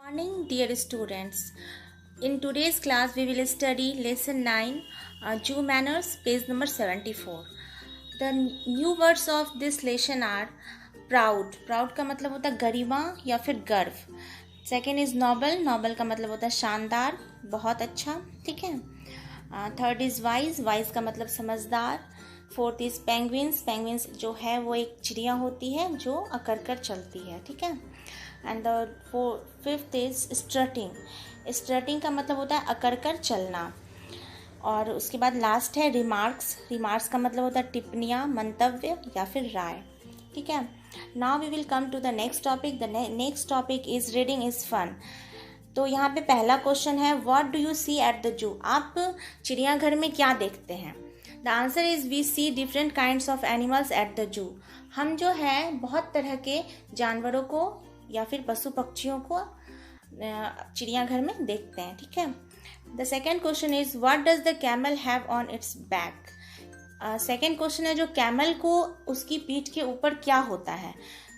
Morning, dear students. In today's class, we will study lesson 9, Jew manners, page number 74. The new words of this lesson are proud. Proud का मतलब होता है गरिमा या फिर गर्व. Second is noble. Noble का मतलब होता है शानदार, बहुत अच्छा, ठीक है. Third is wise. Wise का मतलब समझदार. Fourth is penguins. पेंगुइन्स जो है वो एक चिड़िया होती है जो अकड़ कर चलती है, ठीक है. And the fifth is strutting. Strutting का मतलब होता है अकड़ कर चलना. और उसके बाद लास्ट है रिमार्क्स. रिमार्क्स का मतलब होता है टिप्पणियाँ, मंतव्य या फिर राय, ठीक है. Now we will come to the next topic. The next topic is reading is fun. तो यहाँ पे पहला क्वेश्चन है what do you see at the zoo. आप चिड़ियाघर में क्या देखते हैं. The answer is we see different kinds of animals at the zoo. हम जो है बहुत तरह के जानवरों को या फिर पशु पक्षियों को चिड़ियाघर में देखते हैं, ठीक है. The second question is what does the camel have on it's back. Second question है जो कैमल को उसकी पीठ के ऊपर क्या होता है.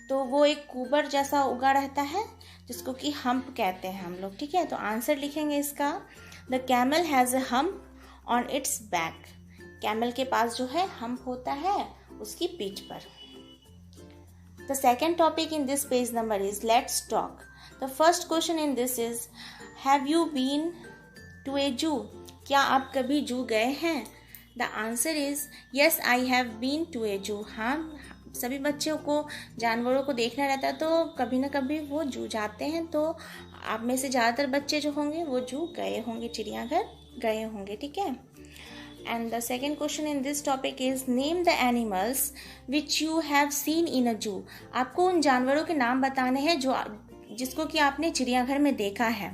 तो वो एक कुबर जैसा उगा रहता है जिसको कि हम्प कहते हैं हम लोग, ठीक है. तो आंसर लिखेंगे इसका the camel has a hump on it's back. Camel के पास जो है हम्प होता है उसकी पीठ पर. The second topic in this page number is let's talk. The first question in this is have you been to a zoo. क्या आप कभी जू गए हैं. The answer is yes I have been to a zoo. हाँ, सभी बच्चों को जानवरों को देखना रहता है तो कभी ना कभी वो जू जाते हैं. तो आप में से ज़्यादातर बच्चे जो होंगे वो जू गए होंगे, चिड़ियाघर गए होंगे, ठीक है. And the second question in this topic is name the animals which you have seen in a zoo. आपको उन जानवरों के नाम बताने हैं जिसको कि आपने चिड़ियाघर में देखा है.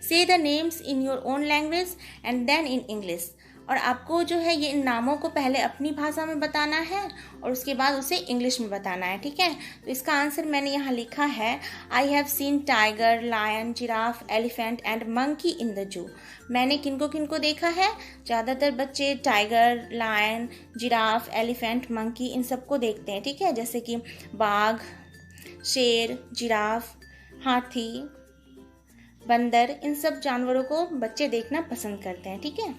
Say the names in your own language and then in English. और आपको जो है ये इन नामों को पहले अपनी भाषा में बताना है और उसके बाद उसे इंग्लिश में बताना है, ठीक है. तो इसका आंसर मैंने यहाँ लिखा है I have seen tiger, lion, giraffe, elephant and monkey in the zoo. मैंने किनको किनको देखा है. ज़्यादातर बच्चे tiger, lion, giraffe, elephant, monkey इन सबको देखते हैं, ठीक है. जैसे कि बाघ, शेर, जिराफ, हाथी, बंदर, इन सब जानवरों को बच्चे देखना पसंद करते हैं, ठीक है.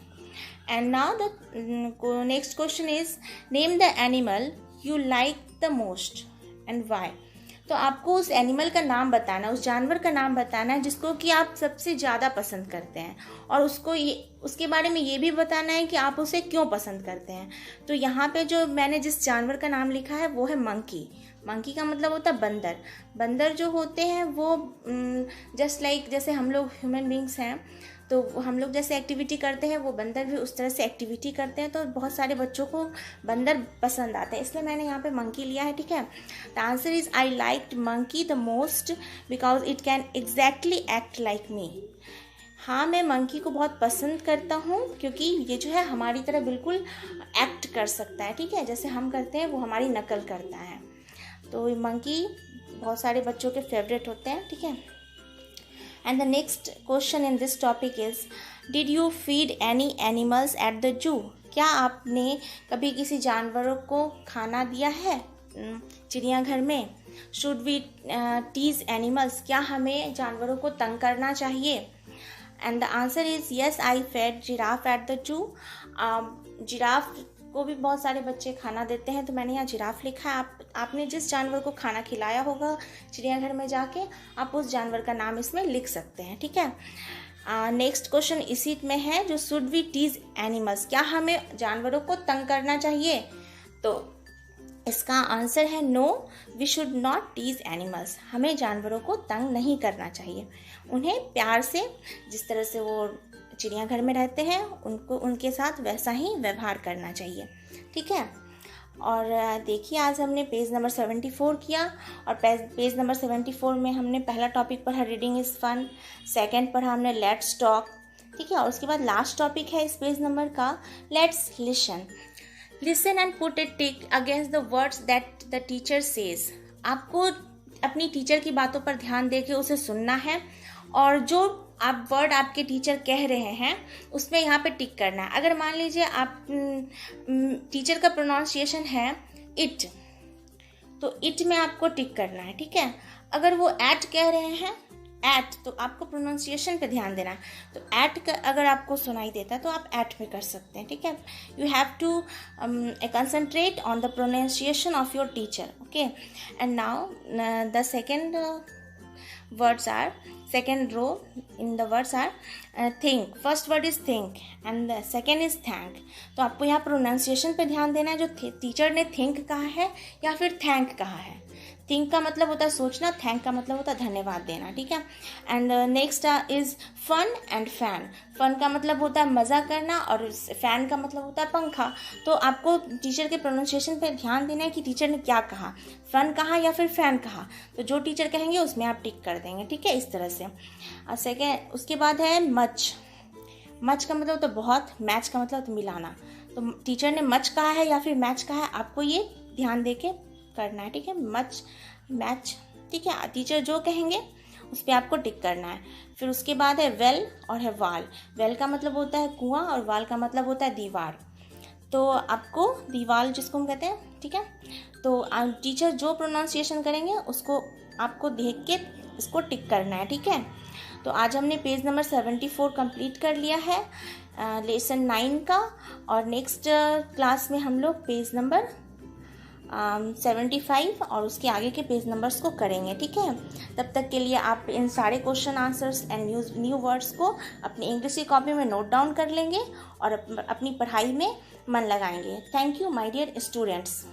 And now the next question is name the animal you like the most and why. तो आपको उस एनिमल का नाम बताना, उस जानवर का नाम बताना है जिसको कि आप सबसे ज़्यादा पसंद करते हैं और उसके बारे में ये भी बताना है कि आप उसे क्यों पसंद करते हैं. तो यहाँ पे जो मैंने जिस जानवर का नाम लिखा है वो है मंकी. मंकी का मतलब होता है बंदर. बंदर जो होते हैं वो जस्ट लाइक जैसे हम लोग ह्यूमन बींग्स हैं तो हम लोग जैसे एक्टिविटी करते हैं वो बंदर भी उस तरह से एक्टिविटी करते हैं. तो बहुत सारे बच्चों को बंदर पसंद आते हैं, इसलिए मैंने यहाँ पे मंकी लिया है, ठीक है. The answer is I liked monkey the most because it can exactly act like me. हाँ, मैं मंकी को बहुत पसंद करता हूँ क्योंकि ये जो है हमारी तरह बिल्कुल एक्ट कर सकता है, ठीक है. जैसे हम करते हैं वो हमारी नकल करता है. तो मंकी बहुत सारे बच्चों के फेवरेट होते हैं, ठीक है. And the next question in this topic is did you feed any animals at the zoo. क्या आपने कभी किसी जानवरों को खाना दिया है चिड़ियाघर में. should we tease animals. क्या हमें जानवरों को तंग करना चाहिए. and the answer is yes I fed giraffe at the zoo. Giraffe को भी बहुत सारे बच्चे खाना देते हैं तो मैंने यहाँ जिराफ लिखा है. आपने जिस जानवर को खाना खिलाया होगा चिड़ियाघर में जाके आप उस जानवर का नाम इसमें लिख सकते हैं, ठीक है. नेक्स्ट क्वेश्चन इसी में है जो शुड वी टीज एनिमल्स. क्या हमें जानवरों को तंग करना चाहिए. तो इसका आंसर है no we should not tease animals. हमें जानवरों को तंग नहीं करना चाहिए. उन्हें प्यार से जिस तरह से वो चिड़ियाघर में रहते हैं उनको उनके साथ वैसा ही व्यवहार करना चाहिए, ठीक है. और देखिए आज हमने पेज नंबर 74 किया और पेज नंबर 74 में हमने पहला टॉपिक पढ़ा रीडिंग इज़ फन. सेकंड पढ़ा हमने लेट्स टॉक, ठीक है. और उसके बाद लास्ट टॉपिक है इस पेज नंबर का let's listen. Listen and put A tick against the words that the teacher says. आपको अपनी टीचर की बातों पर ध्यान देके उसे सुनना है और जो आप वर्ड आपके टीचर कह रहे हैं उसमें यहाँ पे टिक करना है. अगर मान लीजिए आप टीचर का प्रोनाउंसिएशन है इट तो इट में आपको टिक करना है, ठीक है. अगर वो एट कह रहे हैं एट, तो आपको प्रोनाउंसिएशन पे ध्यान देना है। तो एट का अगर आपको सुनाई देता है तो आप एट में कर सकते हैं, ठीक है। You have to concentrate on the pronunciation of your teacher, okay. And now the second words are, second row in the words are think. First word is think and the second is thank. तो आपको यहाँ pronunciation पे ध्यान देना है, जो teacher ने think कहा है या फिर thank कहा है। थिंक का मतलब होता है सोचना, थैंक का मतलब होता है धन्यवाद देना, ठीक है। And next is fun and fan. Fun का मतलब होता है मज़ा करना और फैन का मतलब होता है पंखा। तो आपको टीचर के प्रोनाउंसिएशन पे ध्यान देना है कि टीचर ने क्या कहा, फन कहा या फिर फैन कहा। तो जो टीचर कहेंगे उसमें आप टिक कर देंगे, ठीक है, इस तरह से। सेकेंड, उसके बाद है मच। मच का मतलब होता है बहुत, मैच का मतलब होता है मिलाना। तो टीचर ने मच कहा है या फिर मैच कहा है, आपको ये ध्यान दे के करना है, ठीक है। मच, मैच, ठीक है। टीचर जो कहेंगे उस पर आपको टिक करना है। फिर उसके बाद है वेल और है वाल। वेल का मतलब होता है कुआं और वाल का मतलब होता है दीवार। तो आपको दीवार जिसको हम कहते हैं, ठीक है। तो टीचर जो प्रोनाउंसिएशन करेंगे उसको आपको देख के इसको टिक करना है, ठीक है। तो आज हमने पेज नंबर 74 कंप्लीट कर लिया है लेसन 9 का, और नेक्स्ट क्लास में हम लोग पेज नंबर 75 और उसके आगे के पेज नंबर्स को करेंगे, ठीक है। तब तक के लिए आप इन सारे question answers and new words को अपनी इंग्लिश की कॉपी में नोट डाउन कर लेंगे और अपनी पढ़ाई में मन लगाएंगे। Thank you my dear students.